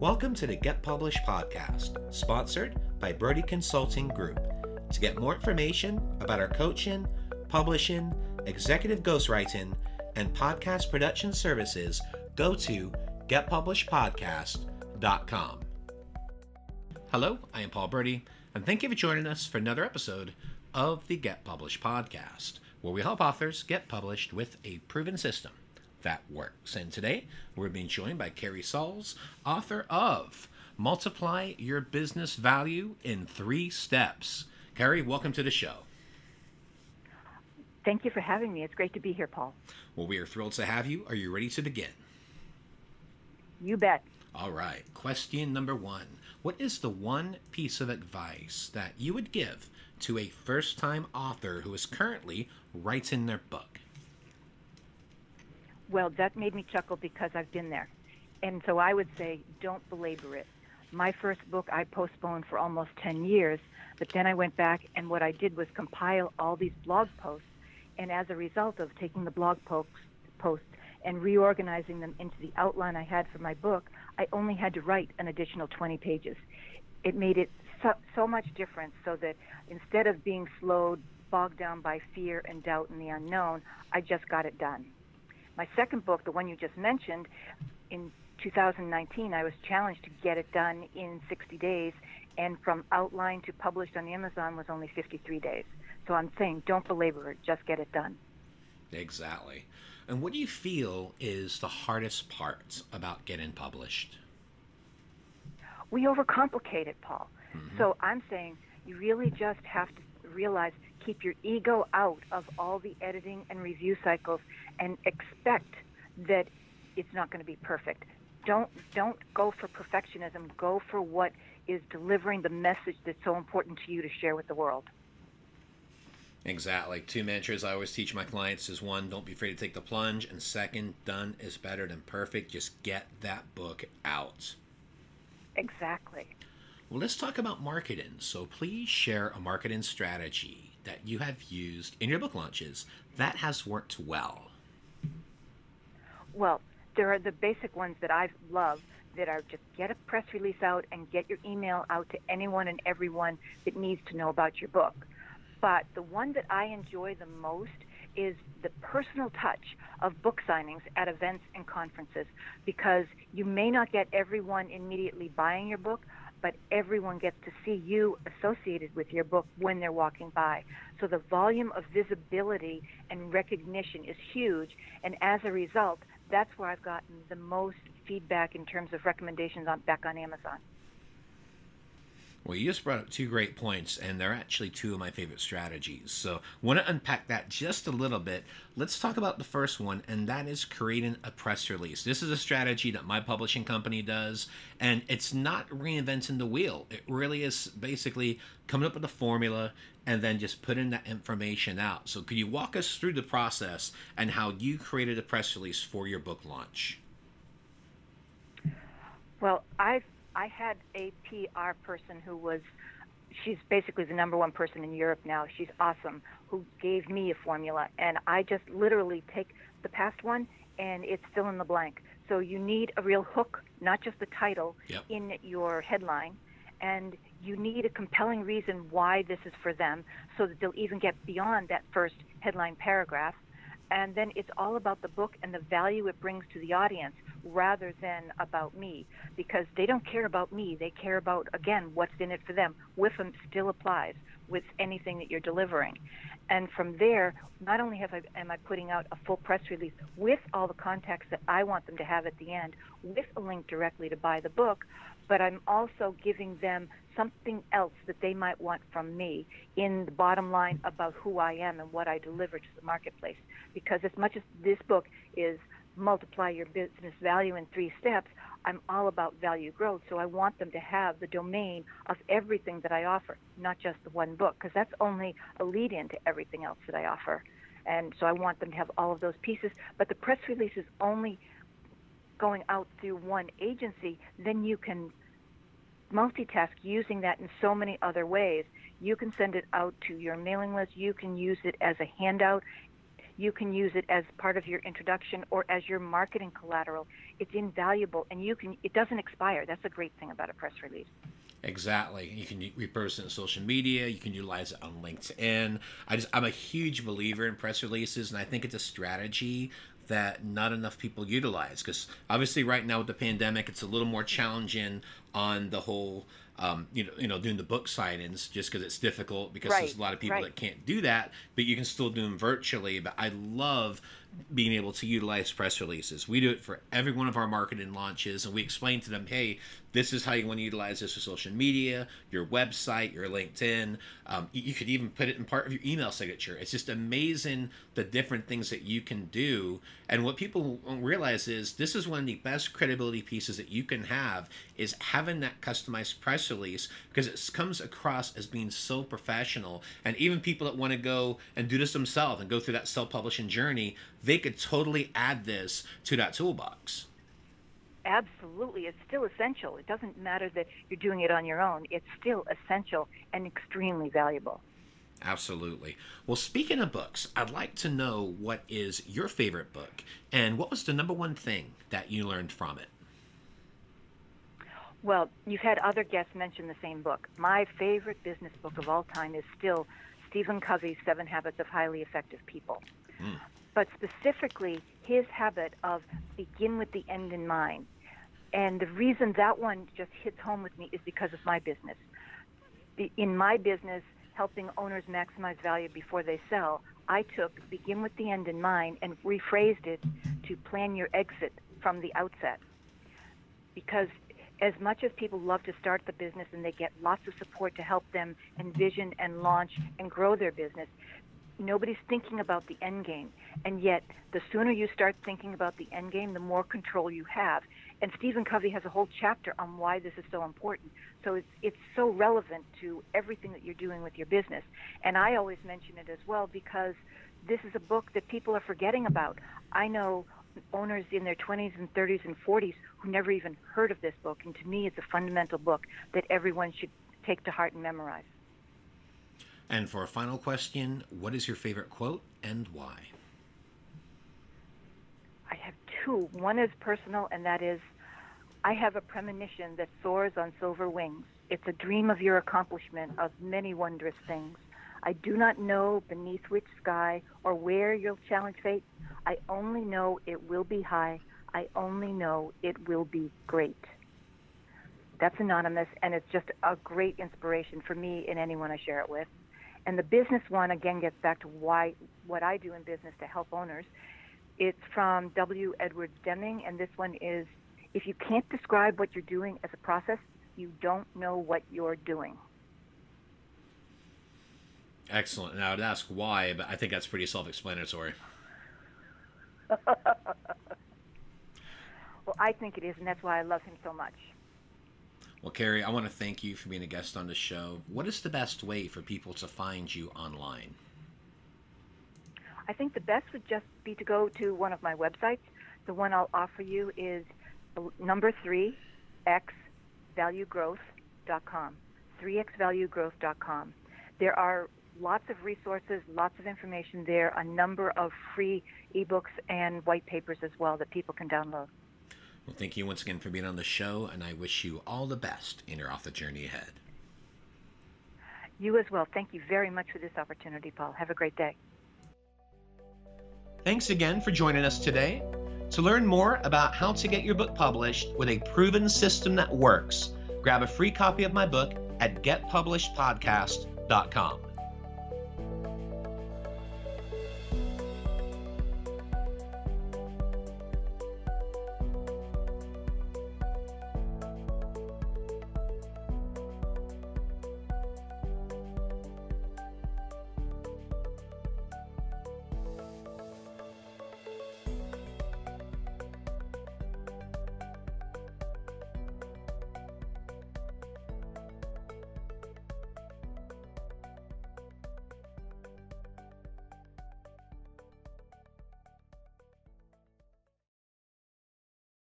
Welcome to the Get Published podcast, sponsored by Brodie Consulting Group. To get more information about our coaching, publishing, executive ghostwriting, and podcast production services, go to getpublishedpodcast.com. Hello, I am Paul Brodie, and thank you for joining us for another episode of the Get Published podcast, where we help authors get published with a proven system that works. And today, we're being joined by Kerri Salls, author of Multiply Your Business Value in 3 Steps. Kerri, welcome to the show. Thank you for having me. It's great to be here, Paul. Well, we are thrilled to have you. Are you ready to begin? You bet. All right. Question number 1. What is the one piece of advice that you would give to a first-time author who is currently writing their book? Well, that made me chuckle because I've been there. And so I would say, don't belabor it. My first book I postponed for almost 10 years, but then I went back and what I did was compile all these blog posts. And as a result of taking the blog posts and reorganizing them into the outline I had for my book, I only had to write an additional 20 pages. It made it so much difference so that instead of being slowed, bogged down by fear and doubt and the unknown, I just got it done. My second book, the one you just mentioned, in 2019, I was challenged to get it done in 60 days, and from outline to published on Amazon was only 53 days. So I'm saying, don't belabor it, just get it done. Exactly. And what do you feel is the hardest part about getting published? We overcomplicate it, Paul. So I'm saying you really just have to realize, keep your ego out of all the editing and review cycles and expect that it's not going to be perfect. Don't go for perfectionism. Go for what is delivering the message that's so important to you to share with the world. Exactly. 2 mantras I always teach my clients is 1, don't be afraid to take the plunge, and 2, done is better than perfect. Just get that book out. Exactly. Well, let's talk about marketing. So please share a marketing strategy that you have used in your book launches that has worked well. Well, there are the basic ones that I've loved that are just get a press release out and get your email out to anyone and everyone that needs to know about your book. But the one that I enjoy the most is the personal touch of book signings at events and conferences, because you may not get everyone immediately buying your book, but everyone gets to see you associated with your book when they're walking by. So the volume of visibility and recognition is huge, and as a result, that's where I've gotten the most feedback in terms of recommendations back on Amazon. Well, you just brought up 2 great points, and they're actually 2 of my favorite strategies. So I want to unpack that just a little bit. Let's talk about the first one, and that is creating a press release. This is a strategy that my publishing company does, and it's not reinventing the wheel. It really is basically coming up with a formula and then just putting that information out. So could you walk us through the process and how you created a press release for your book launch? Well, I had a PR person she's basically the #1 person in Europe now. She's awesome, who gave me a formula. And I just literally take the past one and it's fill in the blank. So you need a real hook, not just the title in your headline. And you need a compelling reason why this is for them so that they'll even get beyond that first headline paragraph. And then it's all about the book and the value it brings to the audience rather than about me, because they don't care about me. They care about, again, what's in it for them. WIFM still applies with anything that you're delivering. And from there, not only am I putting out a full press release with all the context that I want them to have at the end, with a link directly to buy the book, but I'm also giving them something else that they might want from me in the bottom line about who I am and what I deliver to the marketplace. Because as much as this book is multiply your business value in 3 steps, I'm all about value growth. So I want them to have the domain of everything that I offer, not just the one book, because that's only a lead-in to everything else that I offer. And so I want them to have all of those pieces. But the press release is only going out through one agency. Then you can multitask using that in so many other ways. You can send it out to your mailing list. You can use it as a handout. You can use it as part of your introduction or as your marketing collateral. It's invaluable, and it doesn't expire. That's a great thing about a press release. Exactly. You can repurpose it in social media. You can utilize it on LinkedIn. I'm a huge believer in press releases, and I think it's a strategy that not enough people utilize, because obviously right now with the pandemic, it's a little more challenging on the whole doing the book signings, just because it's difficult, because there's a lot of people that can't do that, but you can still do them virtually. But I love being able to utilize press releases. We do it for every one of our marketing launches, and we explain to them, hey, this is how you want to utilize this for social media, your website, your LinkedIn. You could even put it in part of your email signature. It's just amazing the different things that you can do. And what people don't realize is this is one of the best credibility pieces that you can have, is having that customized press release, because it comes across as being so professional. And even people that want to go and do this themselves and go through that self-publishing journey, they could totally add this to that toolbox. Absolutely. It's still essential. It doesn't matter that you're doing it on your own. It's still essential and extremely valuable. Absolutely. Well, speaking of books, I'd like to know what is your favorite book, and what was the number one thing that you learned from it? Well, you've had other guests mention the same book. My favorite business book of all time is still Stephen Covey's 7 Habits of Highly Effective People. But specifically, his habit of begin with the end in mind. And the reason that one just hits home with me is because of my business. In my business, helping owners maximize value before they sell, I took begin with the end in mind and rephrased it to plan your exit from the outset. Because as much as people love to start the business and they get lots of support to help them envision and launch and grow their business, nobody's thinking about the end game. And yet, the sooner you start thinking about the end game, the more control you have. And Stephen Covey has a whole chapter on why this is so important. So it's so relevant to everything that you're doing with your business. And I always mention it as well because this is a book that people are forgetting about. I know owners in their 20s and 30s and 40s who never even heard of this book. And to me, it's a fundamental book that everyone should take to heart and memorize. And for a final question, what is your favorite quote and why? I have two. One is personal, and that is, I have a premonition that soars on silver wings. It's a dream of your accomplishment of many wondrous things. I do not know beneath which sky or where you'll challenge fate. I only know it will be high. I only know it will be great. That's anonymous, and it's just a great inspiration for me and anyone I share it with. And the business one, again, gets back to what I do in business to help owners. It's from W. Edwards Deming, and this one is, if you can't describe what you're doing as a process, you don't know what you're doing. Excellent. And I would ask why, but I think that's pretty self-explanatory. Well, I think it is, and that's why I love him so much. Well, Kerri, I want to thank you for being a guest on the show. What is the best way for people to find you online? I think the best would just be to go to one of my websites. The one I'll offer you is number 3, xvaluegrowth.com, 3xvaluegrowth.com. There are lots of resources, lots of information there, a number of free ebooks and white papers as well that people can download. Well, thank you once again for being on the show, and I wish you all the best in your author journey ahead. You as well. Thank you very much for this opportunity, Paul. Have a great day. Thanks again for joining us today. To learn more about how to get your book published with a proven system that works, grab a free copy of my book at getpublishedpodcast.com.